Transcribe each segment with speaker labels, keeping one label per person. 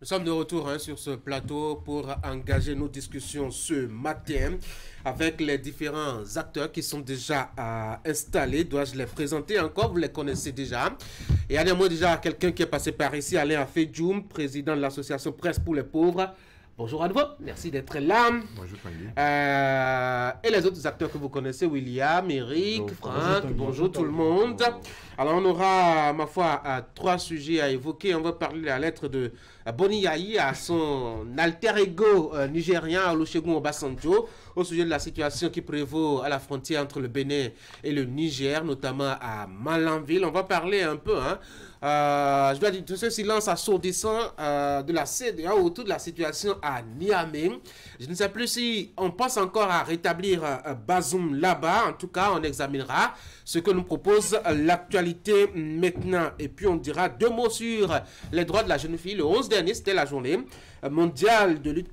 Speaker 1: Nous sommes de retour sur ce plateau pour engager nos discussions ce matin avec les différents acteurs qui sont déjà installés. Dois-je les présenter encore? Vous les connaissez déjà. Et à moi déjà quelqu'un qui est passé par ici, Alain Afedjoum, président de l'association Presse pour les pauvres. Bonjour à nouveau, merci d'être là.
Speaker 2: Bonjour Tanguy.
Speaker 1: Et les autres acteurs que vous connaissez, William, Eric, Franck, bonjour tout le monde. Alors on aura, ma foi, trois sujets à évoquer. On va parler de la lettre de Boni Yayi à son alter ego nigérien, Olusegun Obasanjo, au sujet de la situation qui prévaut à la frontière entre le Bénin et le Niger, notamment à Malanville. On va parler un peu, je dois dire, de ce silence assourdissant de la CEDEAO autour de la situation à Niamey. Je ne sais plus si on pense encore à rétablir Bazoum là-bas. En tout cas, on examinera ce que nous propose l'actualité maintenant. Et puis, on dira deux mots sur les droits de la jeune fille. Le 11 dernier, c'était la journée mondiale de lutte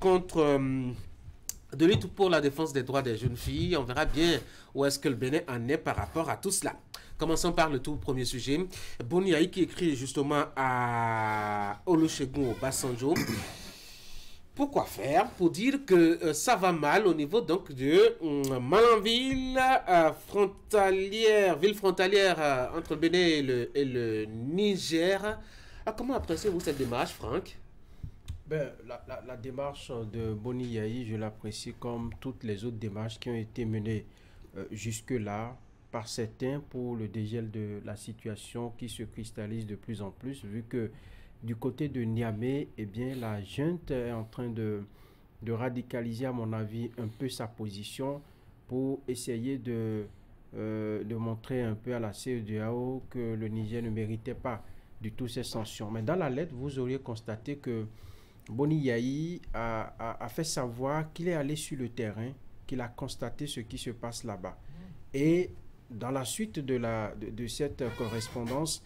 Speaker 1: de lutte pour la défense des droits des jeunes filles. On verra bien où est-ce que le Bénin en est par rapport à tout cela. Commençons par le tout premier sujet. Boni Yayi qui écrit justement à Olusegun Obasanjo. Pourquoi faire? Pour dire que ça va mal au niveau donc de Malanville, ville frontalière entre le Bénin et le Niger. Comment appréciez-vous cette démarche, Franck?
Speaker 3: Ben, la démarche de Boni Yayi, je l'apprécie comme toutes les autres démarches qui ont été menées jusque-là par certains pour le dégel de la situation qui se cristallise de plus en plus, vu que du côté de Niamey, eh bien, la junte est en train de radicaliser, à mon avis, un peu sa position pour essayer de montrer un peu à la CEDEAO que le Niger ne méritait pas du tout ces sanctions. Mais dans la lettre, vous auriez constaté que Boni Yayi a fait savoir qu'il est allé sur le terrain, qu'il a constaté ce qui se passe là-bas. Et dans la suite de cette correspondance,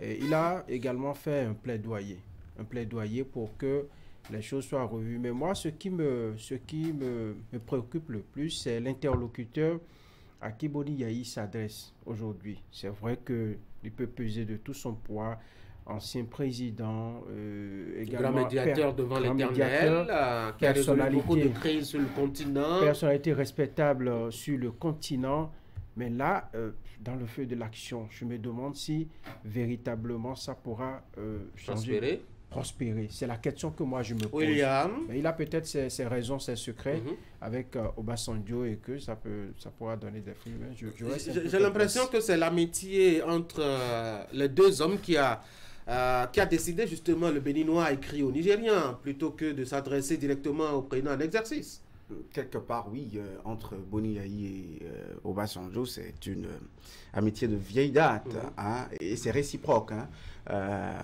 Speaker 3: il a également fait un plaidoyer pour que les choses soient revues. Mais moi, ce qui me préoccupe le plus, c'est l'interlocuteur à qui Boni Yayi s'adresse aujourd'hui. C'est vrai qu'il peut peser de tout son poids, ancien président, également
Speaker 1: grand médiateur devant l'Éternel, qui a résolu beaucoup de crises sur le continent.
Speaker 3: Personnalité respectable sur le continent. Mais là, dans le feu de l'action, je me demande si véritablement ça pourra changer, prospérer. C'est la question que moi je me pose.
Speaker 1: William.
Speaker 3: Mais il a peut-être ses raisons, ses secrets avec Obasanjo et que ça pourra donner des fruits.
Speaker 1: J'ai l'impression que c'est l'amitié entre les deux hommes qui a décidé justement le Béninois a écrit au Nigérien plutôt que de s'adresser directement au président en exercice.
Speaker 2: Quelque part, oui, entre Boni Yayi et Obasanjo, c'est une amitié de vieille date, et c'est réciproque.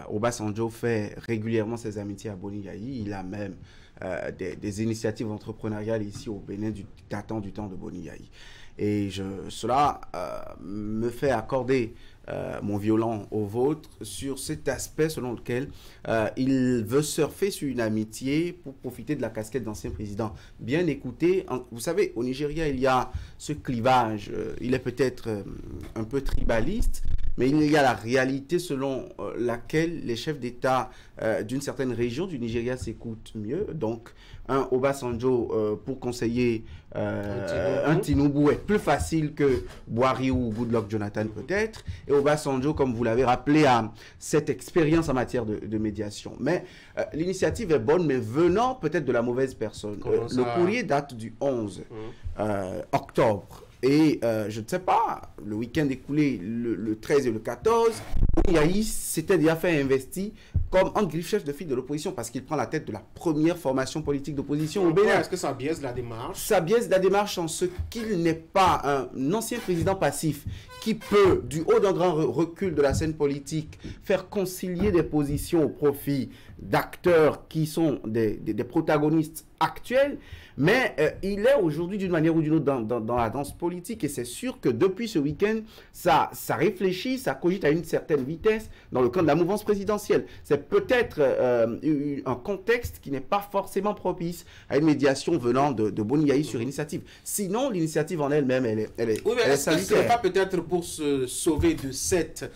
Speaker 2: Obasanjo fait régulièrement ses amitiés à Boni Yayi. Il a même des initiatives entrepreneuriales ici au Bénin datant du temps de Boni Yayi. Et cela me fait accorder mon violon au vôtre sur cet aspect selon lequel il veut surfer sur une amitié pour profiter de la casquette d'ancien président. Bien écoutez, vous savez, au Nigeria, il y a ce clivage, il est peut-être un peu tribaliste, mais il y a la réalité selon laquelle les chefs d'État d'une certaine région du Nigeria s'écoutent mieux. Donc, un Obasanjo pour conseiller un Tinubu est plus facile que Buhari ou Goodluck Jonathan peut-être. Et Obasanjo, comme vous l'avez rappelé, a cette expérience en matière de médiation. Mais l'initiative est bonne, mais venant peut-être de la mauvaise personne. Le courrier date du 11 octobre. Et je ne sais pas, le week-end écoulé, le 13 et le 14, Yayi s'était déjà fait investir comme un griffe chef de file de l'opposition parce qu'il prend la tête de la première formation politique d'opposition au Bénin.
Speaker 1: Est-ce que ça biaise la démarche?
Speaker 2: Ça biaise la démarche en ce qu'il n'est pas un ancien président passif qui peut, du haut d'un grand recul de la scène politique, faire concilier des positions au profit d'acteurs qui sont des protagonistes actuels, mais il est aujourd'hui d'une manière ou d'une autre dans la danse politique et c'est sûr que depuis ce week-end, ça réfléchit, ça cogite à une certaine vitesse dans le camp de la mouvance présidentielle. C'est peut-être un contexte qui n'est pas forcément propice à une médiation venant de Boni Yayi sur initiative. Sinon, l'initiative en elle-même, elle est
Speaker 1: oui, mais est-ce que ce n'est pas peut-être pour se sauver de cette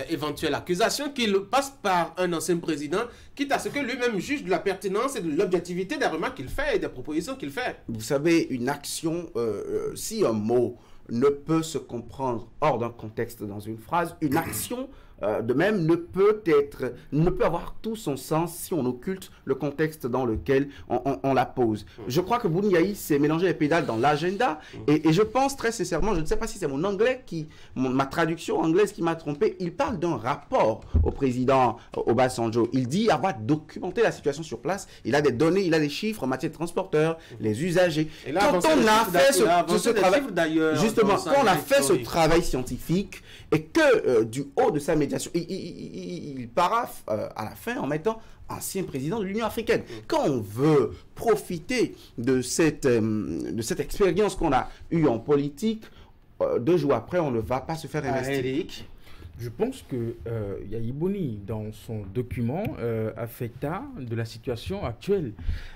Speaker 1: éventuelle accusation qu'il passe par un ancien président quitte à ce que lui-même juge de la pertinence et de l'objectivité des remarques qu'il fait et des propositions qu'il fait.
Speaker 2: Vous savez, une action, si un mot ne peut se comprendre hors d'un contexte dans une phrase, une action de même ne peut avoir tout son sens si on occulte le contexte dans lequel on la pose. Je crois que Bouni Yayi s'est mélangé les pédales dans l'agenda et je pense très sincèrement, je ne sais pas si c'est mon anglais ma traduction anglaise qui m'a trompé, il parle d'un rapport au président Obasanjo. Il dit avoir documenté la situation sur place, il a des données, il a des chiffres en matière de transporteurs, les usagers.
Speaker 1: Et là,
Speaker 2: quand on a fait ce travail, justement, quand on a fait ce travail scientifique et que du haut de sa médiation, il paraphe à la fin en mettant ancien président de l'Union africaine. Quand on veut profiter de cette expérience qu'on a eue en politique, 2 jours après, on ne va pas se faire investir.
Speaker 1: Eric.
Speaker 4: Je pense que Yayi Boni, dans son document, a fait état de la situation actuelle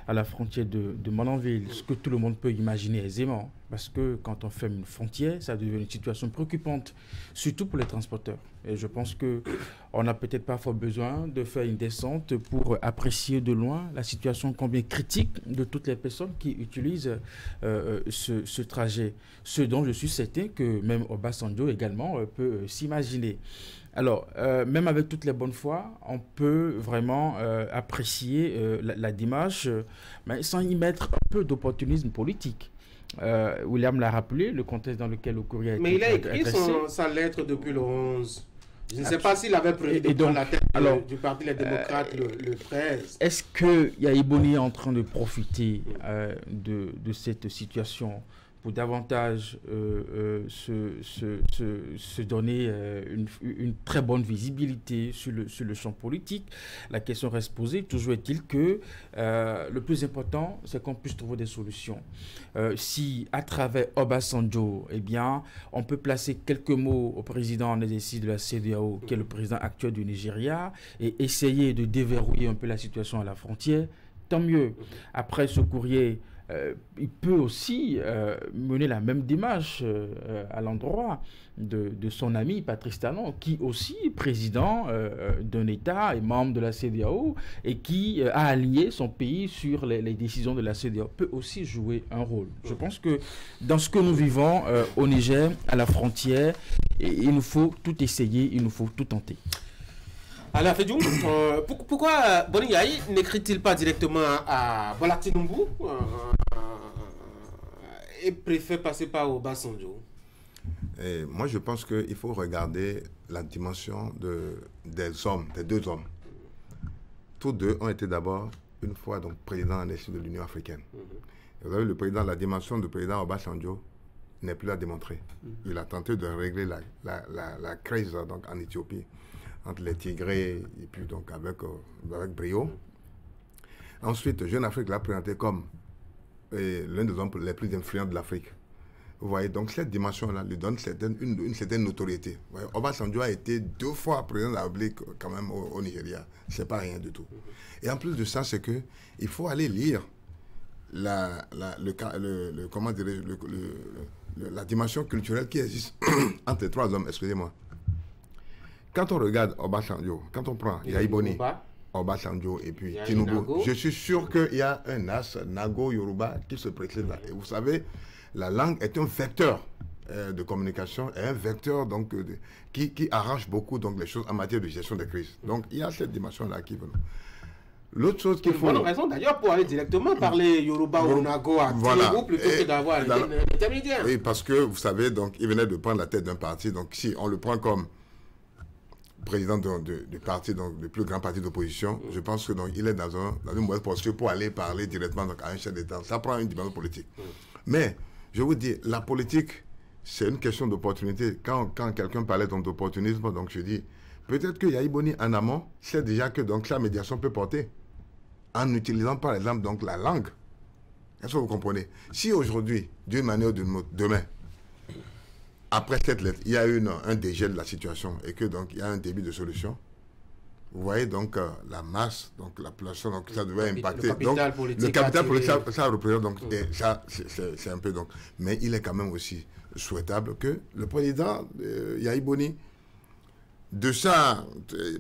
Speaker 4: à la frontière de Monanville, ce que tout le monde peut imaginer aisément. Parce que quand on ferme une frontière, ça devient une situation préoccupante, surtout pour les transporteurs. Et je pense qu'on n'a peut-être parfois besoin de faire une descente pour apprécier de loin la situation combien critique de toutes les personnes qui utilisent ce trajet. Ce dont je suis certain que même Obasanjo également peut s'imaginer. Alors, même avec toutes les bonnes foi, on peut vraiment apprécier la démarche, mais sans y mettre un peu d'opportunisme politique. William l'a rappelé, le contexte dans lequel le courrier a été
Speaker 1: adressé. Mais il a écrit sa lettre depuis le 11. Je ne sais pas s'il avait prévu de prendre la tête du Parti Les Démocrates le 13.
Speaker 4: Est-ce que Yayi Boni est en train de profiter de cette situation pour davantage se donner une très bonne visibilité sur le champ politique? La question reste posée. Toujours est-il que le plus important, c'est qu'on puisse trouver des solutions. Si, à travers Obasanjo, eh bien, on peut placer quelques mots au président en exercice de la CEDEAO, qui est le président actuel du Nigeria, et essayer de déverrouiller un peu la situation à la frontière, tant mieux. Après ce courrier, il peut aussi mener la même démarche à l'endroit de son ami Patrice Talon, qui aussi est président d'un État et membre de la CEDEAO et qui a aligné son pays sur les décisions de la CEDEAO, peut aussi jouer un rôle. Je pense que dans ce que nous vivons au Niger, à la frontière, il nous faut tout essayer, il nous faut tout tenter.
Speaker 1: Alors, Fédioum, pourquoi Boni Yayi n'écrit-il pas directement à Bola Tinubu et préfère passer par Obasanjo?
Speaker 5: Moi, je pense qu'il faut regarder la dimension des deux hommes. Tous deux ont été d'abord, une fois, donc, président en exercice de l'Union africaine. Vous avez la dimension du président Obasanjo n'est plus à démontrer. Il a tenté de régler la crise donc, en Éthiopie, entre les Tigrés et puis donc avec brio. Ensuite, Jeune Afrique l'a présenté comme l'un des hommes les plus influents de l'Afrique. Vous voyez, donc cette dimension-là lui donne une certaine notoriété. Obasanjo a été 2 fois président de la République quand même au Nigeria. C'est pas rien du tout. Et en plus de ça, c'est que il faut aller lire la dimension culturelle qui existe entre les 3 hommes, excusez-moi. Quand on regarde Obasanjo, quand on prend Yayi Boni, Obasanjo et puis Tinubu, je suis sûr qu'il y a un as Nago Yoruba qui se précède là. Et vous savez, la langue est un vecteur de communication et un vecteur donc, qui arrange beaucoup donc, les choses en matière de gestion des crises. Donc il y a cette dimension-là qui veut. L'autre chose qu'il faut...
Speaker 1: Bonne raison d'ailleurs pour aller directement parler Yoruba ou Nago à Tinubu plutôt que d'avoir un intermédiaire.
Speaker 5: Oui, parce que vous savez, donc, il venait de prendre la tête d'un parti. Donc si on le prend comme président du parti, donc le plus grand parti d'opposition, je pense que donc il est dans une mauvaise posture pour aller parler directement donc, à un chef d'État. Ça prend une dimension politique. Mais je vous dis, la politique, c'est une question d'opportunité. Quand quelqu'un parlait d'opportunisme, donc je dis, peut-être que Yayi Boni en amont sait déjà que donc sa médiation peut porter en utilisant par exemple donc la langue. Est-ce que vous comprenez? Si aujourd'hui, d'une manière ou d'une autre, demain, après cette lettre, il y a eu un dégel de la situation et que donc il y a un début de solution. Vous voyez donc la masse, donc la population, donc ça devait impacter. Le capital politique, ça représente donc et ça c'est un peu donc. Mais il est quand même aussi souhaitable que le président Yayi Boni de ça,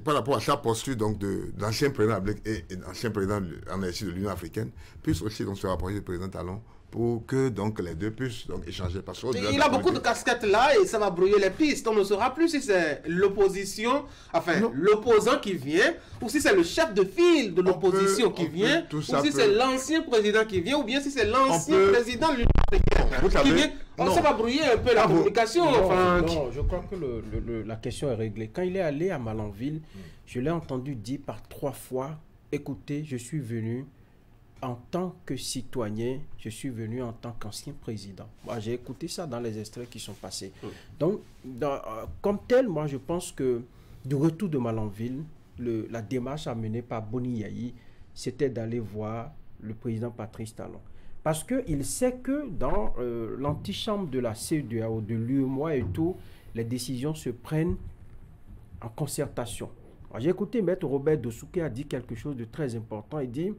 Speaker 5: par rapport à sa posture donc d'ancien président et d'ancien président en exercice de l'Union africaine, puisse aussi donc se rapprocher du président Talon pour que donc les deux puissent donc échanger. Parce
Speaker 1: il a beaucoup de casquettes là et ça va brouiller les pistes. On ne saura plus si c'est l'opposition, enfin l'opposant qui vient, ou si c'est le chef de file de l'opposition qui vient, ou si c'est l'ancien président qui vient, ou bien si c'est l'ancien président de l'Union africaine qui vient. Ça va brouiller un peu la communication.
Speaker 3: Non, je crois que la question est réglée. Quand il est allé à Malanville, je l'ai entendu dire par 3 fois, écoutez, je suis venu en tant que citoyen, je suis venu en tant qu'ancien président. Moi, j'ai écouté ça dans les extraits qui sont passés. Donc, comme tel, moi, je pense que du retour de Malanville, la démarche amenée par Boni Yayi, c'était d'aller voir le président Patrice Talon. Parce qu'il sait que dans l'antichambre de la CEDEAO, de l'UEMOA et tout, les décisions se prennent en concertation. J'ai écouté Maître Robert Dosouké a dit quelque chose de très important. Il dit,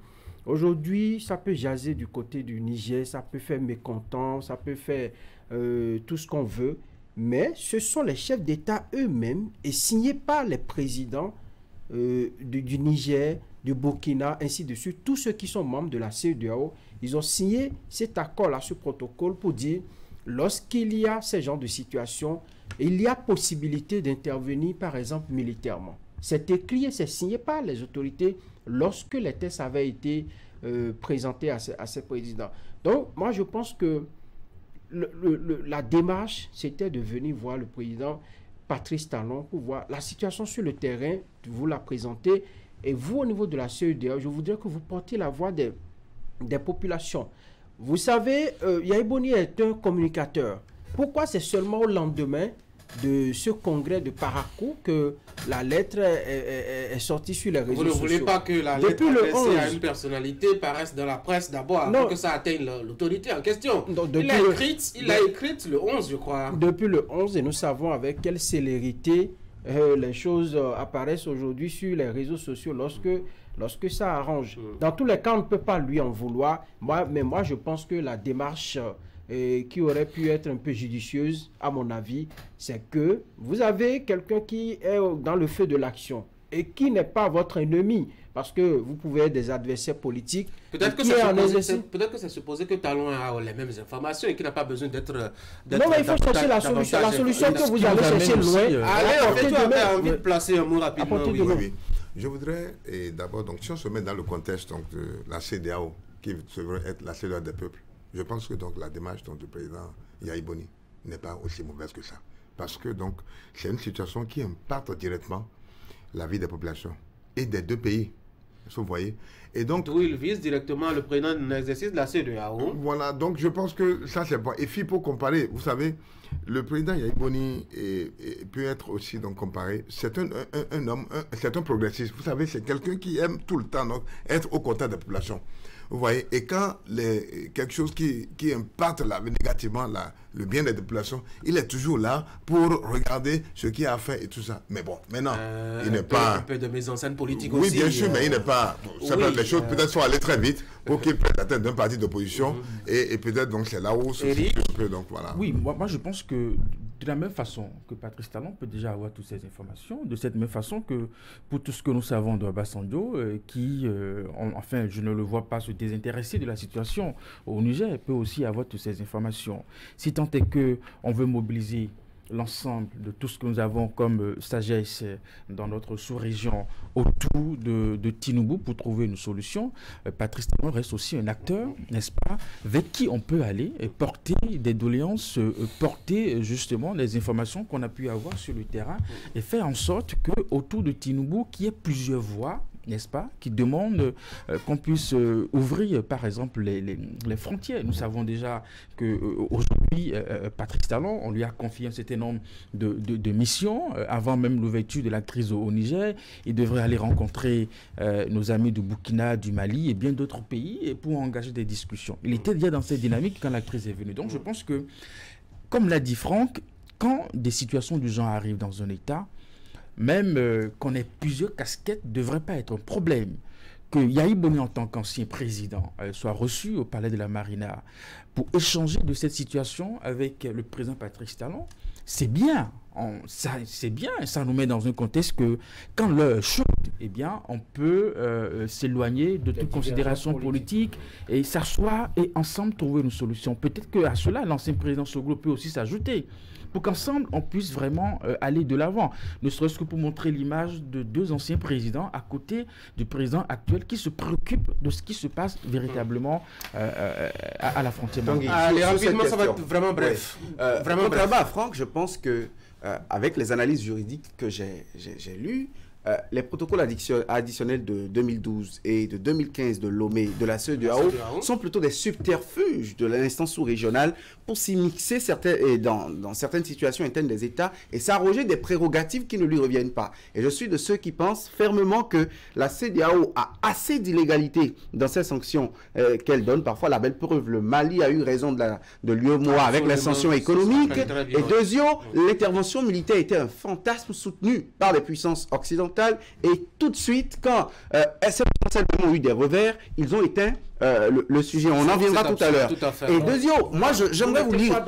Speaker 3: aujourd'hui, ça peut jaser du côté du Niger, ça peut faire mécontent, ça peut faire tout ce qu'on veut, mais ce sont les chefs d'État eux-mêmes et signés par les présidents du Niger, du Burkina, ainsi de suite, tous ceux qui sont membres de la CEDEAO, ils ont signé cet accord-là, ce protocole pour dire, lorsqu'il y a ce genre de situation, il y a possibilité d'intervenir, par exemple, militairement. C'est écrit et c'est signé par les autorités lorsque les tests avaient été présentés à ces présidents. Donc, moi, je pense que la démarche, c'était de venir voir le président Patrice Talon pour voir la situation sur le terrain, vous la présenter. Et vous, au niveau de la CEDEAO, je voudrais que vous portiez la voix des populations. Vous savez, Yayi Boni est un communicateur. Pourquoi c'est seulement au lendemain de ce congrès de Parakou que la lettre est sortie sur les réseaux sociaux?
Speaker 1: Vous ne voulez pas que la lettre adressée à une personnalité paraisse dans la presse d'abord, avant que ça atteigne l'autorité en question? Il l'a écrite le 11, je crois.
Speaker 3: Depuis le 11, et nous savons avec quelle célérité les choses apparaissent aujourd'hui sur les réseaux sociaux lorsque ça arrange. Dans tous les cas, on ne peut pas lui en vouloir. Mais moi, je pense que la démarche qui aurait pu être un peu judicieuse, à mon avis, c'est que vous avez quelqu'un qui est dans le feu de l'action et qui n'est pas votre ennemi, parce que vous pouvez être des adversaires politiques.
Speaker 1: Peut-être que c'est supposé que Talon a les mêmes informations et qu'il n'a pas besoin d'être...
Speaker 3: Non, mais il faut chercher la solution. La solution que vous allez chercher loin.
Speaker 1: Allez, en fait, tu as envie de placer un mot rapidement.
Speaker 5: Oui. Je voudrais d'abord, donc, si on se met dans le contexte donc, de la CEDEAO, qui devrait être la CEDEAO des peuples, je pense que donc, la démarche donc, du président Yayi Boni n'est pas aussi mauvaise que ça. Parce que donc, c'est une situation qui impacte directement la vie des populations et des deux pays. Vous voyez. Et donc,
Speaker 1: où il vise directement le président d'un exercice de la CEDEAO.
Speaker 5: Voilà, donc je pense que ça c'est bon. Et puis pour comparer, vous savez, le président Yayi Boni peut être aussi donc comparé. C'est un homme, c'est un progressiste. Vous savez, c'est quelqu'un qui aime tout le temps donc, être au contact des populations. Vous voyez, et quand quelque chose qui impacte négativement le bien des populations, il est toujours là pour regarder ce qu'il a fait et tout ça. Mais bon, maintenant, il n'est pas...
Speaker 1: Un peu de mise en scène politique
Speaker 5: aussi.
Speaker 1: aussi.
Speaker 5: Oui, bien sûr, mais il n'est pas... Les choses peut-être sont allées très vite pour qu'il prenne la tête d'un parti d'opposition et peut-être donc c'est là où... Donc, voilà.
Speaker 4: Oui, moi je pense que de la même façon que Patrice Talon peut déjà avoir toutes ces informations, de cette même façon que pour tout ce que nous savons de Obasanjo, qui, enfin, je ne le vois pas se désintéresser de la situation au Niger, peut aussi avoir toutes ces informations. Si tant est qu'on veut mobiliser l'ensemble de tout ce que nous avons comme sagesse dans notre sous-région autour de Tinubu pour trouver une solution, Patrice Talon reste aussi un acteur, n'est-ce pas, avec qui on peut aller et porter des doléances, porter justement les informations qu'on a pu avoir sur le terrain et faire en sorte qu'autour de Tinubu, qu'il y ait plusieurs voix, n'est-ce pas, qui demandent qu'on puisse ouvrir, par exemple, les frontières. Nous savons déjà qu'aujourd'hui, Patrice Talon, on lui a confié un certain nombre de missions. Avant même l'ouverture de la crise au Niger, il devrait aller rencontrer nos amis du Burkina, du Mali et bien d'autres pays pour engager des discussions. Il était déjà dans cette dynamique quand la crise est venue. Donc je pense que, comme l'a dit Franck, quand des situations du genre arrivent dans un État, même qu'on ait plusieurs casquettes ne devrait pas être un problème. Que Yayi Boni, en tant qu'ancien président, soit reçu au palais de la Marina pour échanger de cette situation avec le président Patrice Talon, c'est bien. c'est bien, ça nous met dans un contexte que quand l'heure chaude, eh bien, on peut s'éloigner de toute considération politique et s'asseoir et ensemble trouver une solution. Peut-être qu'à cela, l'ancien président Soglo peut aussi s'ajouter pour qu'ensemble, on puisse vraiment aller de l'avant. Ne serait-ce que pour montrer l'image de 2 anciens présidents à côté du président actuel qui se préoccupe de ce qui se passe véritablement à la frontière.
Speaker 1: Allez, rapidement, ça va être vraiment bref.
Speaker 2: Vraiment bref. Franck, je pense que avec les analyses juridiques que j'ai lues, les protocoles additionnels de 2012 et de 2015 de Lomé, de la CEDEAO, sont plutôt des subterfuges de l'instance sous-régionale pour s'immiscer dans certaines situations internes des États et s'arroger des prérogatives qui ne lui reviennent pas. Et je suis de ceux qui pensent fermement que la CEDEAO a assez d'illégalité dans ses sanctions qu'elle donne. Parfois, la belle preuve, le Mali a eu raison de l'UEMOA avec les sanctions économiques. Et deuxièmement, l'intervention militaire était un fantasme soutenu par les puissances occidentales. Et tout de suite, quand essentiellement ont eu des revers, ils ont éteint le sujet. On en viendra tout à l'heure. Et deuxièmement, moi, j'aimerais vous lire...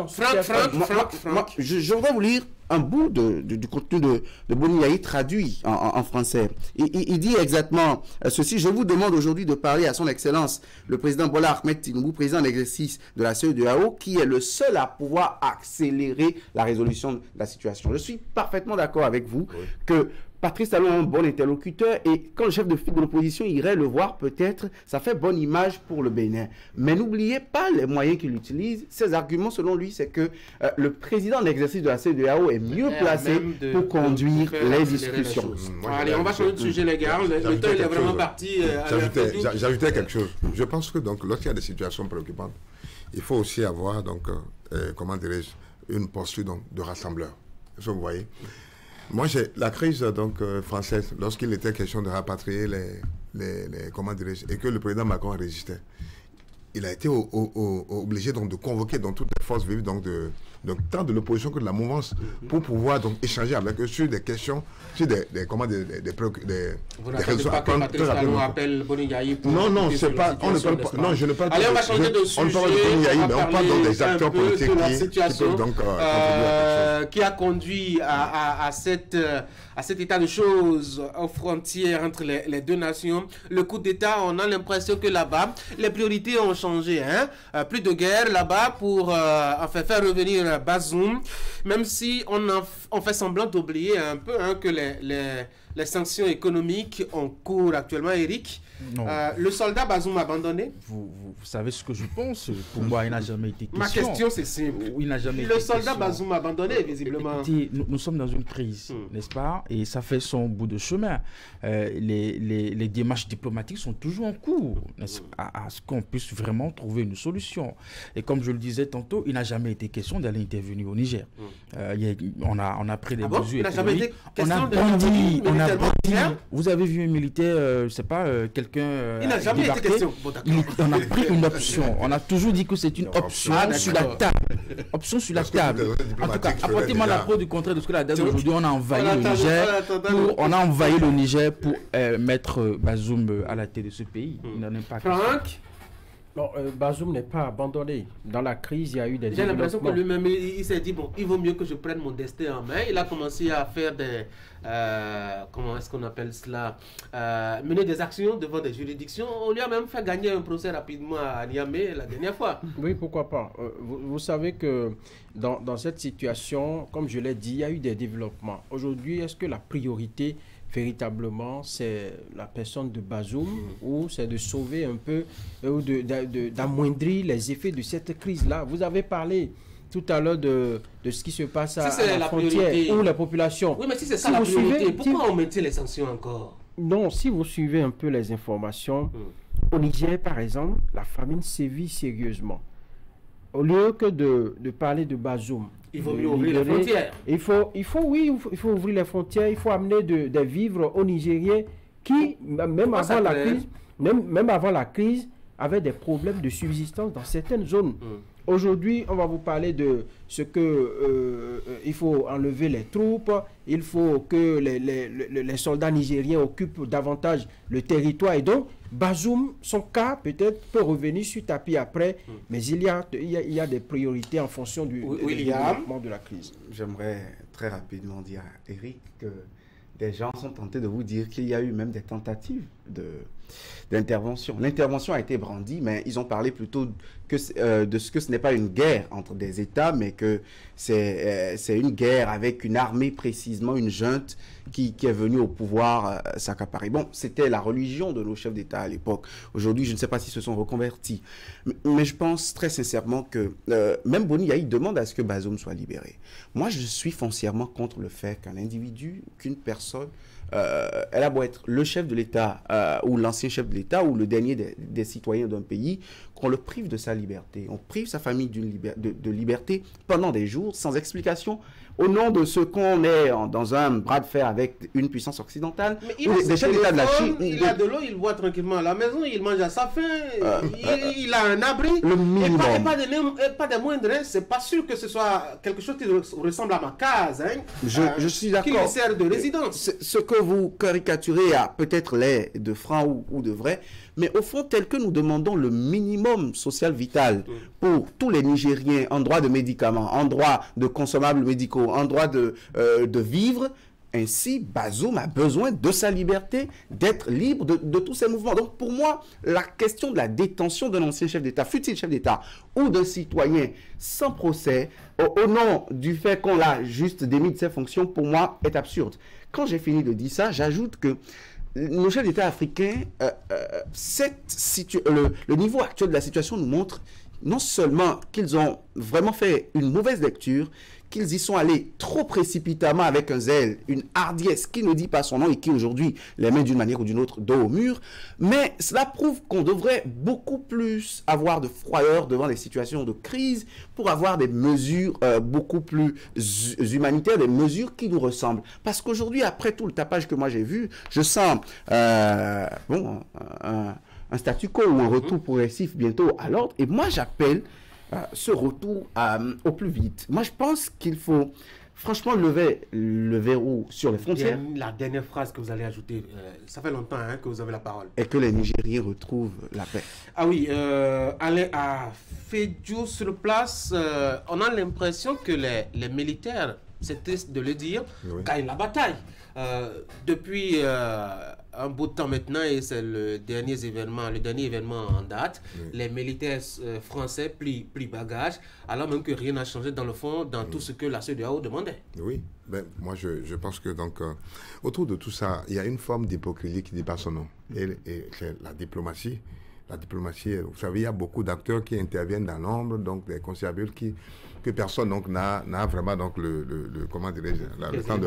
Speaker 2: J'aimerais vous lire un bout du contenu de Boni Yayi traduit en français. Il dit exactement ceci. Je vous demande aujourd'hui de parler à son Excellence, le président Bola Ahmed Tinubu, président en exercice de la CEDEAO, qui est le seul à pouvoir accélérer la résolution de la situation. Je suis parfaitement d'accord avec vous que Patrice Talon est un bon interlocuteur et quand le chef de file de l'opposition irait le voir, peut-être, ça fait bonne image pour le Bénin. Mais n'oubliez pas les moyens qu'il utilise. Ses arguments, selon lui, c'est que le président en exercice de la CEDEAO est mieux placé pour conduire les discussions.
Speaker 1: Allez, on va changer de sujet, les gars. Le temps, il est vraiment parti.
Speaker 5: J'ajoutais quelque chose. Je pense que lorsqu'il y a des situations préoccupantes, il faut aussi avoir, comment dirais-je, une posture de rassembleur. Est-ce que vous voyez? Moi, la crise française, lorsqu'il était question de rapatrier comment dirais-je, et que le président Macron résistait, il a été obligé de convoquer toutes les forces vives tant de l'opposition que de la mouvance pour pouvoir échanger avec eux sur des questions, sur des
Speaker 1: raisons à prendre.
Speaker 5: Non, c'est pas. On ne parle pas. Non, je ne parle pas.
Speaker 1: Allez, on va changer de sujet.
Speaker 5: On ne parle pas de Boni Yayi, mais on parle des acteurs politiques
Speaker 1: qui a conduit à cet état de choses aux frontières entre les deux nations. Le coup d'État, on a l'impression que là-bas, les priorités ont changé. Plus de guerre là-bas pour faire revenir Bazoum, même si on fait semblant d'oublier un peu que les sanctions économiques en cours actuellement, Eric. Le soldat Bazoum abandonné.
Speaker 4: Vous savez ce que je pense. Pour moi, il n'a jamais été question.
Speaker 1: Ma question, c'est simple.
Speaker 4: Il n'a jamais
Speaker 1: le soldat Bazoum abandonné, visiblement.
Speaker 4: Écoutez, nous sommes dans une crise, n'est-ce pas? Et ça fait son bout de chemin. Les démarches diplomatiques sont toujours en cours, à ce qu'on puisse vraiment trouver une solution. Et comme je le disais tantôt, il n'a jamais été question d'aller intervenir au Niger. On a pris des mesures.
Speaker 1: Il n'a jamais été question
Speaker 4: on a brandi. Vous avez vu un militaire, je ne sais pas, quelqu'un.
Speaker 1: Il n'a jamais été question.
Speaker 4: On a pris une option. On a toujours dit que c'est une option sur la table. Option sur la table. En tout cas, apportez-moi la preuve du contraire de ce que la date d'aujourd'hui, on a envahi le Niger pour mettre Bazoum à la tête de ce pays. Il n'en est pas
Speaker 1: Franck.
Speaker 3: Non, Bazoum n'est pas abandonné. Dans la crise, il y a eu des
Speaker 1: J'ai l'impression que lui-même, il s'est dit, bon, il vaut mieux que je prenne mon destin en main. Il a commencé à faire comment est-ce qu'on appelle cela, mener des actions devant des juridictions. On lui a même fait gagner un procès rapidement à Niamey la dernière fois.
Speaker 3: Oui, pourquoi pas. Vous savez que dans cette situation, comme je l'ai dit, il y a eu des développements. Aujourd'hui, est-ce que la priorité véritablement c'est la personne de Bazoum ou c'est de sauver un peu ou d'amoindrir les effets de cette crise-là? Vous avez parlé tout à l'heure de ce qui se passe à la frontière ou la population.
Speaker 1: Oui, mais si c'est ça la priorité, pourquoi on maintient les sanctions encore?
Speaker 3: Non, si vous suivez un peu les informations, au Niger par exemple, la famine sévit sérieusement. Au lieu que de parler de Bazoum,
Speaker 1: il faut mieux ouvrir les frontières.
Speaker 3: Il faut ouvrir les frontières, il faut amener des vivres aux Nigériens qui, même avant la crise, avaient des problèmes de subsistance dans certaines zones. aujourd'hui, on va vous parler de ce que il faut enlever les troupes, il faut que les soldats nigériens occupent davantage le territoire. Et donc, Bazoum, son cas peut-être peut revenir sur tapis après, mais il y a des priorités en fonction du développement de la crise.
Speaker 2: J'aimerais très rapidement dire à Eric que des gens sont tentés de vous dire qu'il y a eu même des tentatives d'intervention. L'intervention a été brandie, mais ils ont parlé plutôt de ce que ce n'est pas une guerre entre des États, mais que c'est une guerre avec une armée précisément, une junte qui est venue au pouvoir s'accaparer. Bon, c'était la religion de nos chefs d'État à l'époque. Aujourd'hui, je ne sais pas s'ils se sont reconvertis. Mais je pense très sincèrement que même Boni Yayi demande à ce que Bazoum soit libéré. Moi, je suis foncièrement contre le fait qu'un individu, qu'une personne, elle a beau être le chef de l'État ou l'ancien chef de l'État ou le dernier des citoyens d'un pays, qu'on le prive de sa liberté. On prive sa famille de liberté pendant des jours sans explication au nom de ce qu'on est dans un bras de fer avec une puissance occidentale.
Speaker 1: Mais des chefs d'État de la Chine. Il a de l'eau, il boit tranquillement à la maison, il mange à sa faim, il a un abri.
Speaker 2: Le minimum.
Speaker 1: Et pas de moindre, c'est pas sûr que ce soit quelque chose qui ressemble à ma case. Hein,
Speaker 2: je suis d'accord.
Speaker 1: Qui sert de résidence.
Speaker 2: Ce que vous caricaturez a peut-être l'air de franc ou de vrai, mais au fond, tel que nous demandons le minimum social vital pour tous les Nigériens en droit de médicaments, en droit de consommables médicaux, en droit de vivre, ainsi Bazoum a besoin de sa liberté, d'être libre de tous ses mouvements. Donc pour moi, la question de la détention d'un ancien chef d'État, fut-il chef d'État, ou d'un citoyen sans procès, au nom du fait qu'on l'a juste démis de ses fonctions, pour moi, est absurde. Quand j'ai fini de dire ça, j'ajoute que nos chefs d'État africains, le niveau actuel de la situation nous montre non seulement qu'ils ont vraiment fait une mauvaise lecture, qu'ils y sont allés trop précipitamment avec un zèle, une hardiesse qui ne dit pas son nom et qui aujourd'hui les met d'une manière ou d'une autre dos au mur, mais cela prouve qu'on devrait beaucoup plus avoir de froideur devant les situations de crise pour avoir des mesures beaucoup plus humanitaires, des mesures qui nous ressemblent. Parce qu'aujourd'hui, après tout le tapage que moi j'ai vu, je sens un statu quo ou un retour progressif bientôt à l'ordre. Et moi, j'appelle ce retour au plus vite. Moi, je pense qu'il faut franchement lever le verrou sur les frontières.
Speaker 1: La dernière phrase que vous allez ajouter, ça fait longtemps que vous avez la parole.
Speaker 2: Et que les Nigériens retrouvent la paix.
Speaker 1: Ah oui, aller à Fédiou sur place, on a l'impression que les militaires, c'est triste de le dire, gagnent la bataille. Depuis un bout de temps maintenant, et c'est le dernier événement en date, les militaires français plient bagage, alors même que rien n'a changé dans le fond, dans tout ce que la CEDEAO demandait.
Speaker 5: Oui, ben, moi je pense que donc, autour de tout ça, il y a une forme d'hypocrisie qui dit pas son nom. Et c'est la diplomatie. La diplomatie, vous savez, il y a beaucoup d'acteurs qui interviennent dans l'ombre, donc des conciliabules que personne donc n'a vraiment donc le temps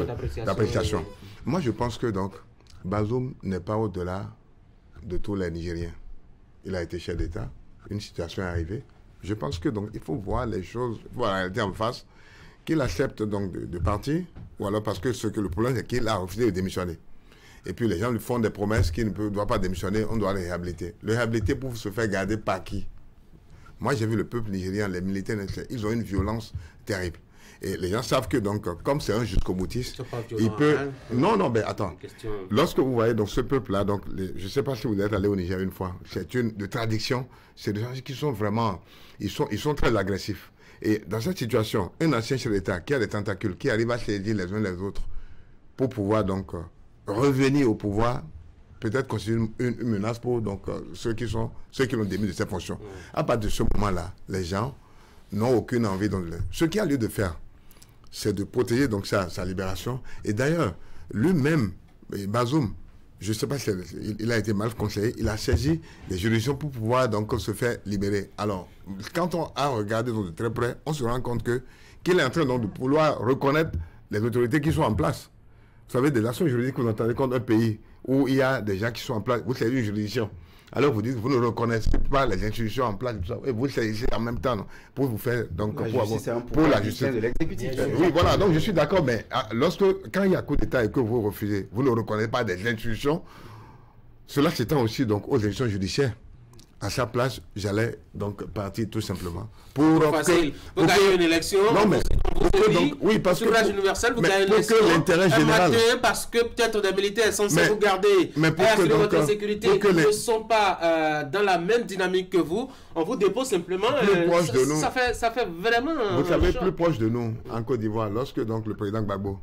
Speaker 5: d'appréciation. Moi, je pense que donc Bazoum n'est pas au-delà de tous les Nigériens. Il a été chef d'État, une situation est arrivée. Je pense que donc il faut voir les choses, voir la réalité en face, qu'il accepte donc de partir, ou alors parce que le problème c'est qu'il a refusé de démissionner. Et puis les gens lui font des promesses qu'il ne doit pas démissionner, on doit le réhabiliter. Le réhabiliter pour se faire garder par qui? Moi, j'ai vu le peuple nigérien, les militaires, ils ont une violence terrible. Et les gens savent que, donc, comme c'est un jusqu'au boutiste, il peut... Hein, non, mais attends. Lorsque vous voyez donc, ce peuple-là, donc, je ne sais pas si vous êtes allé au Niger une fois, c'est une de traduction. C'est des gens qui sont vraiment... Ils sont très agressifs. Et dans cette situation, un ancien chef d'État qui a des tentacules, qui arrive à saisir les uns les autres pour pouvoir, donc, revenir au pouvoir, peut-être considérer une menace pour donc, ceux qui l'ont démis de ses fonctions. À partir de ce moment-là, les gens n'ont aucune envie. Ce qu'il a lieu de faire, c'est de protéger donc sa libération. Et d'ailleurs, lui-même, Bazoum, je ne sais pas s'il a été mal conseillé, il a saisi des juridictions pour pouvoir donc se faire libérer. Alors, quand on a regardé donc, de très près, on se rend compte qu'il est en train donc, de pouvoir reconnaître les autorités qui sont en place. Vous savez, des actions juridiques, vous entendez contre un pays où il y a des gens qui sont en place, vous savez une juridiction. Alors vous dites, vous ne reconnaissez pas les institutions en place, tout ça, et vous saisissez en même temps non, pour vous faire, donc, pour la justice
Speaker 2: de l'exécutif.
Speaker 5: Oui, voilà, donc je suis d'accord, mais quand il y a coup d'État et que vous refusez, vous ne reconnaissez pas des institutions, cela s'étend aussi donc, aux institutions judiciaires. à sa place, j'allais donc partir tout simplement. Pour
Speaker 1: facile. Vous gagnez une élection.
Speaker 5: Non, mais
Speaker 1: oui, parce que universel, vous gagnez une élection.
Speaker 5: L'intérêt général.
Speaker 1: Parce que peut-être des militaires sont censés vous garder assurer votre sécurité. Ils ne sont pas dans la même dynamique que vous. On vous dépose simplement.
Speaker 5: Plus proche de nous.
Speaker 1: Ça fait vraiment.
Speaker 5: Vous savez, plus proche de nous, en Côte d'Ivoire, lorsque donc le président Gbagbo,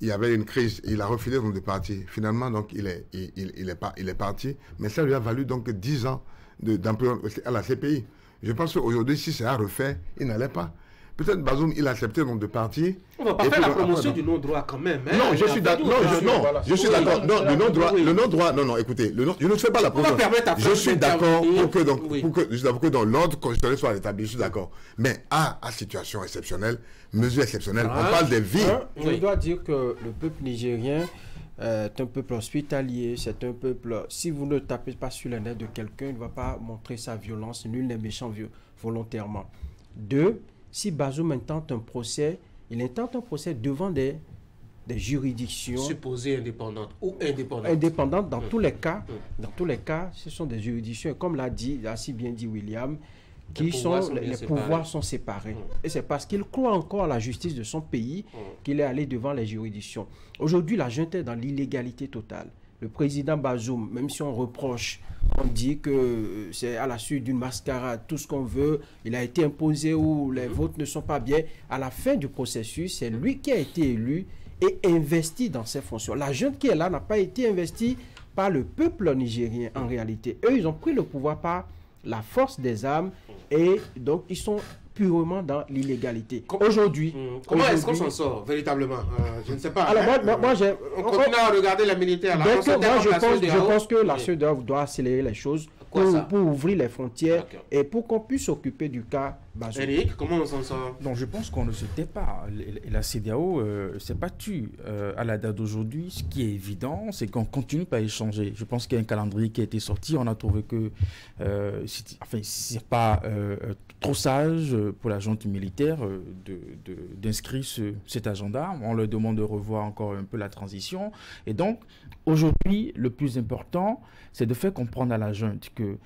Speaker 5: il y avait une crise, il a refusé de partir. Finalement, donc, il est parti, mais ça lui a valu donc 10 ans d'employé à la CPI. Je pense qu'aujourd'hui, si c'est à refaire, il n'allait pas. Peut-être Bazoum, il a accepté donc de partir.
Speaker 1: On ne va pas faire la promotion du non-droit quand même. Hein,
Speaker 5: non, je suis d'accord. Non, le non-droit, non, écoutez, je ne fais pas la promotion. Je suis d'accord pour que dans l'ordre constitutionnel soit rétabli, je suis d'accord. Mais à situation exceptionnelle, mesure exceptionnelle, on parle des vies.
Speaker 3: Je dois dire que le peuple nigérien est un peuple hospitalier, c'est un peuple, si vous ne tapez pas sur les nerfs de quelqu'un, il ne va pas montrer sa violence, nul n'est méchant volontairement. 2, si Bazoum intente un procès, il intente un procès devant des juridictions
Speaker 1: supposées indépendantes ou indépendantes.
Speaker 3: Indépendantes dans tous les cas. Dans tous les cas, ce sont des juridictions, et comme l'a si bien dit William, les pouvoirs sont séparés. Et c'est parce qu'il croit encore à la justice de son pays qu'il est allé devant les juridictions. Aujourd'hui, la junte est dans l'illégalité totale. Le président Bazoum, même si on reproche, on dit que c'est à la suite d'une mascarade, tout ce qu'on veut, il a été imposé ou les votes ne sont pas bien. À la fin du processus, c'est lui qui a été élu et investi dans ses fonctions. La junte qui est là n'a pas été investie par le peuple nigérien en réalité. Eux, ils ont pris le pouvoir par la force des armes et donc ils sont purement dans l'illégalité. Aujourd'hui,
Speaker 1: comment est-ce qu'on s'en sort véritablement? Je ne sais pas.
Speaker 3: Alors
Speaker 1: on continue à regarder la militaire.
Speaker 3: Je pense que la CEDEAO doit accélérer les choses pour ouvrir les frontières et pour qu'on puisse s'occuper du cas Bazoum.
Speaker 1: Eric, comment on s'en sort?
Speaker 4: Non, je pense qu'on ne se tait pas. La CEDEAO s'est battue à la date d'aujourd'hui. Ce qui est évident, c'est qu'on continue pas à échanger. Je pense qu'il y a un calendrier qui a été sorti. On a trouvé que c'est pas trop sage pour la junte militaire d'inscrire cet agenda. On leur demande de revoir encore un peu la transition. Et donc, aujourd'hui, le plus important, c'est de faire comprendre à la junte que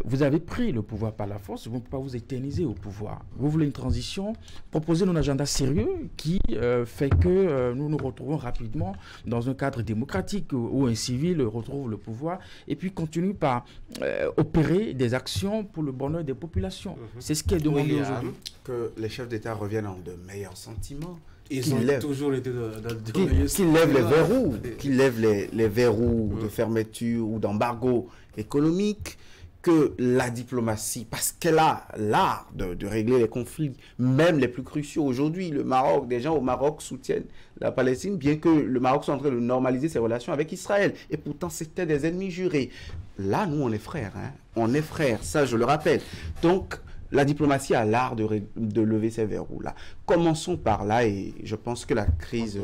Speaker 4: vous avez pris le pouvoir par la force, vous ne pouvez pas vous éterniser au pouvoir. Vous voulez une transition, proposez un agenda sérieux qui fait que nous nous retrouvons rapidement dans un cadre démocratique où un civil retrouve le pouvoir et puis continue par opérer des actions pour le bonheur des populations. C'est ce qui est demandé aujourd'hui.
Speaker 2: Que les chefs d'État reviennent en de meilleurs sentiments.
Speaker 1: Ils ont toujours été
Speaker 2: qu'ils lèvent les verrous, qu'ils lèvent les verrous de fermeture ou d'embargo économique, que la diplomatie, parce qu'elle a l'art de régler les conflits, même les plus cruciaux. Aujourd'hui, le Maroc, des gens au Maroc soutiennent la Palestine, bien que le Maroc soit en train de normaliser ses relations avec Israël. Et pourtant, c'était des ennemis jurés. Là, nous, on est frères. Hein. On est frères, ça, je le rappelle. Donc, la diplomatie a l'art de lever ces verrous-là. Commençons par là et je pense que la crise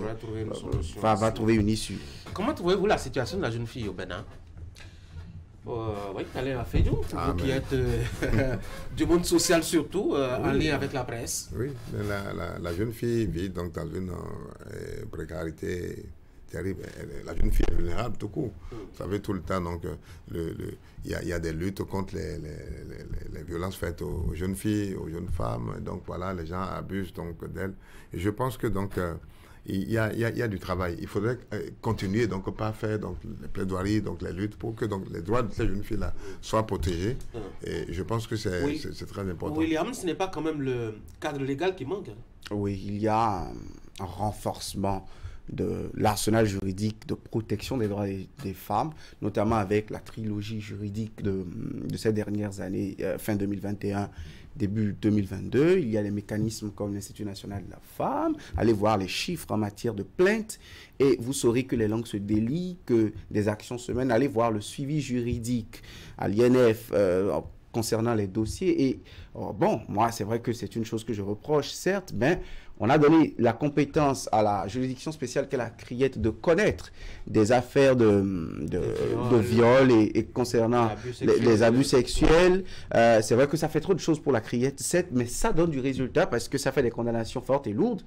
Speaker 2: va trouver une issue.
Speaker 1: Comment trouvez-vous la situation de la jeune fille au Bénin? Oui, Alain Afedou, vous qui êtes du monde social surtout, en lien avec la presse.
Speaker 5: Oui, la jeune fille vit donc dans une précarité terrible. La jeune fille est vulnérable tout court. Vous savez, tout le temps, donc, il y a des luttes contre les violences faites aux jeunes filles, aux jeunes femmes. Donc voilà, les gens abusent donc d'elles. Et je pense que donc il y a du travail. Il faudrait continuer, donc pas faire donc les plaidoiries, donc les luttes pour que donc les droits de ces jeunes filles-là soient protégés. Et je pense que c'est très important.
Speaker 1: William, ce n'est pas quand même le cadre légal qui manque.
Speaker 2: Oui, il y a un renforcement de l'arsenal juridique de protection des droits des femmes, notamment avec la trilogie juridique de ces dernières années, fin 2021, début 2022. Il y a les mécanismes comme l'Institut national de la femme. Allez voir les chiffres en matière de plainte et vous saurez que les langues se délient, que des actions se mènent. Allez voir le suivi juridique à l'INF concernant les dossiers. Et bon, moi, c'est vrai que c'est une chose que je reproche, certes, mais on a donné la compétence à la juridiction spéciale qu'est la Criette de connaître des affaires de viol et concernant les abus sexuels. C'est vrai que ça fait trop de choses pour la Criette, certes, mais ça donne du résultat parce que ça fait des condamnations fortes et lourdes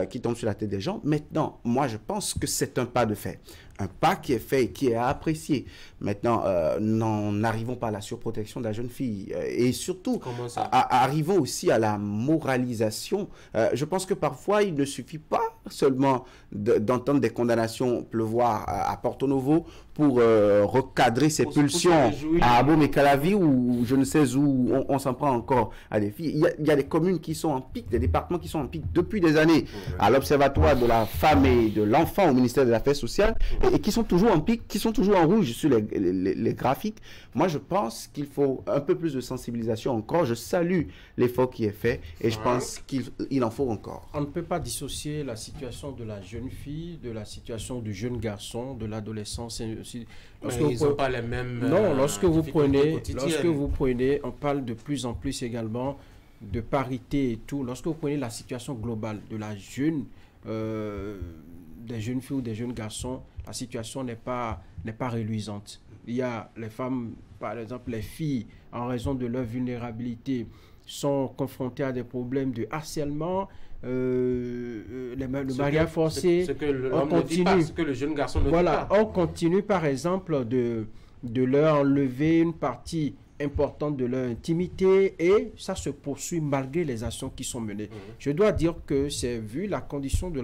Speaker 2: qui tombent sur la tête des gens. Maintenant, moi, je pense que c'est un pas de fait. un pas qui est fait et qui est apprécié. Maintenant, n'en arrivons pas à la surprotection de la jeune fille. Et surtout, arrivons aussi à la moralisation. Je pense que parfois, il ne suffit pas seulement d'entendre des condamnations pleuvoir à Porto Novo pour recadrer ses pulsions à Abomey-Calavi ou je ne sais où on s'en prend encore à des filles. Il y a des communes qui sont en pic, des départements qui sont en pic depuis des années à l'Observatoire de la femme et de l'enfant au ministère des Affaires sociales et qui sont toujours en pic, qui sont toujours en rouge sur les graphiques. Moi, je pense qu'il faut un peu plus de sensibilisation encore. Je salue l'effort qui est fait et je pense qu'il en faut encore.
Speaker 3: On ne peut pas dissocier la situation de la jeune fille de la situation du jeune garçon, de l'adolescence.
Speaker 1: Ils n'ont pas les mêmes.
Speaker 3: Non, lorsque vous prenez, on parle de plus en plus également de parité et tout. Lorsque vous prenez la situation globale de la jeune, des jeunes filles ou des jeunes garçons, la situation n'est pas reluisante. Il y a les femmes, par exemple, les filles, en raison de leur vulnérabilité, sont confrontées à des problèmes de harcèlement, le mariage forcé.
Speaker 1: Ce que l'homme ne dit pas, ce que le jeune garçon ne dit pas.
Speaker 3: On continue, par exemple, de leur enlever une partie importante de leur intimité et ça se poursuit malgré les actions qui sont menées. Je dois dire que c'est vu la condition de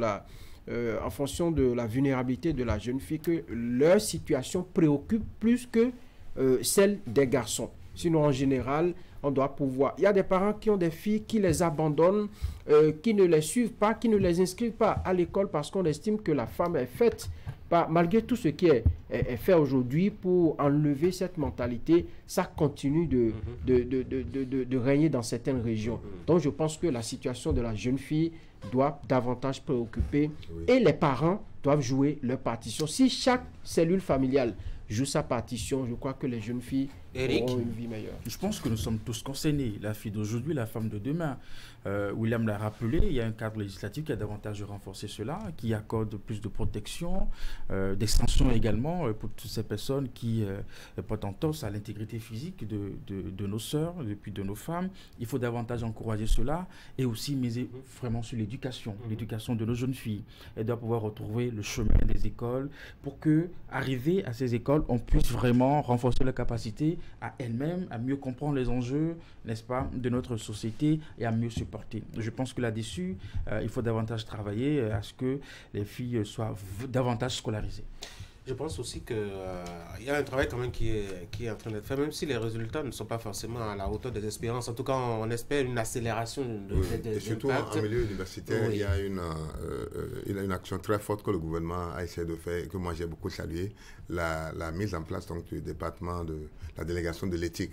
Speaker 3: en fonction de la vulnérabilité de la jeune fille que leur situation préoccupe plus que celle des garçons. Sinon, en général, on doit pouvoir... Il y a des parents qui ont des filles qui les abandonnent, qui ne les suivent pas, qui ne les inscrivent pas à l'école parce qu'on estime que la femme est faite. Malgré tout ce qui est fait aujourd'hui pour enlever cette mentalité, ça continue de régner dans certaines régions. Donc, je pense que la situation de la jeune fille doit davantage préoccuper et les parents doivent jouer leur partition. Si chaque cellule familiale joue sa partition, je crois que les jeunes filles auront une vie meilleure.
Speaker 4: Je pense que nous sommes tous concernés, la fille d'aujourd'hui, la femme de demain. William l'a rappelé, il y a un cadre législatif qui a davantage renforcé cela, qui accorde plus de protection, d'extension également pour toutes ces personnes qui portent entorse à l'intégrité physique de nos sœurs, puis de nos femmes. Il faut davantage encourager cela et aussi miser vraiment sur l'éducation de nos jeunes filles. Elles doivent pouvoir retrouver le chemin des écoles pour que, arrivé à ces écoles, on puisse vraiment renforcer leur capacité à elles-mêmes, à mieux comprendre les enjeux, n'est-ce pas, de notre société et à mieux supporter. Je pense que là-dessus, il faut davantage travailler à ce que les filles soient davantage scolarisées.
Speaker 1: Je pense aussi qu'il y a un travail quand même qui est en train d'être fait, même si les résultats ne sont pas forcément à la hauteur des espérances. En tout cas, on espère une accélération
Speaker 5: et surtout en milieu universitaire, il y a une action très forte que le gouvernement a essayé de faire et que moi j'ai beaucoup salué, la mise en place donc, du département de la délégation de l'éthique.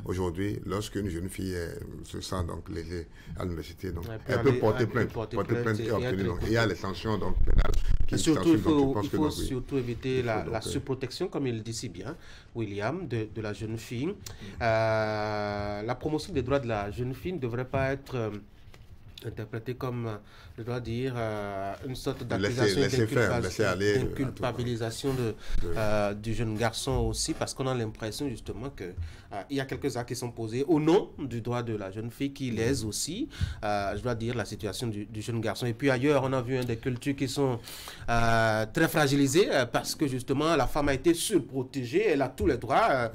Speaker 5: Aujourd'hui, lorsqu'une jeune fille se sent donc lésée à l'université, elle peut porter plainte et obtenir. Il y a les sanctions donc, pénales.
Speaker 1: Et surtout, il faut surtout éviter la surprotection, comme il dit si bien, William, de la jeune fille. La promotion des droits de la jeune fille ne devrait pas être interprétée comme, je dois dire, une sorte d'accusation d'inculpabilisation du jeune garçon aussi, parce qu'on a l'impression justement que il y a quelques actes qui sont posés au nom du droit de la jeune fille qui lèsent aussi, je dois dire, la situation du jeune garçon. Et puis ailleurs, on a vu des cultures qui sont très fragilisées parce que justement la femme a été surprotégée, elle a tous les droits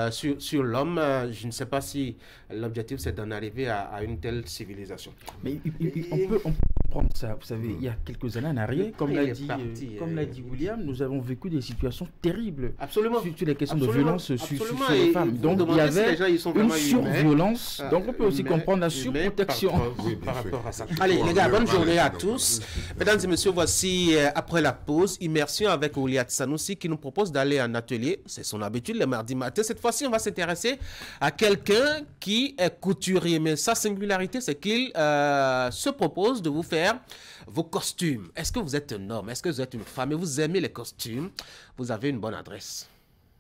Speaker 1: sur l'homme. Je ne sais pas si l'objectif c'est d'en arriver à une telle civilisation.
Speaker 4: Mais on peut comprendre ça. Vous savez, il y a quelques années en arrière, comme l'a dit William, nous avons vécu des situations terribles.
Speaker 1: Absolument.
Speaker 4: Sur les questions de violence sur les femmes. Donc il y avait une surviolence. Donc on peut aussi comprendre la surprotection.
Speaker 1: Par rapport à ça. Allez les gars, bonne journée à tous. Mesdames et messieurs, voici après la pause, immersion avec Ouliat Sanoussi qui nous propose d'aller en atelier. C'est son habitude les mardis matins. Cette fois-ci, on va s'intéresser à quelqu'un qui est couturier. Mais sa singularité, c'est qu'il se propose de vous faire vos costumes. Est-ce que vous êtes un homme? Est-ce que vous êtes une femme et vous aimez les costumes? Vous avez une bonne adresse.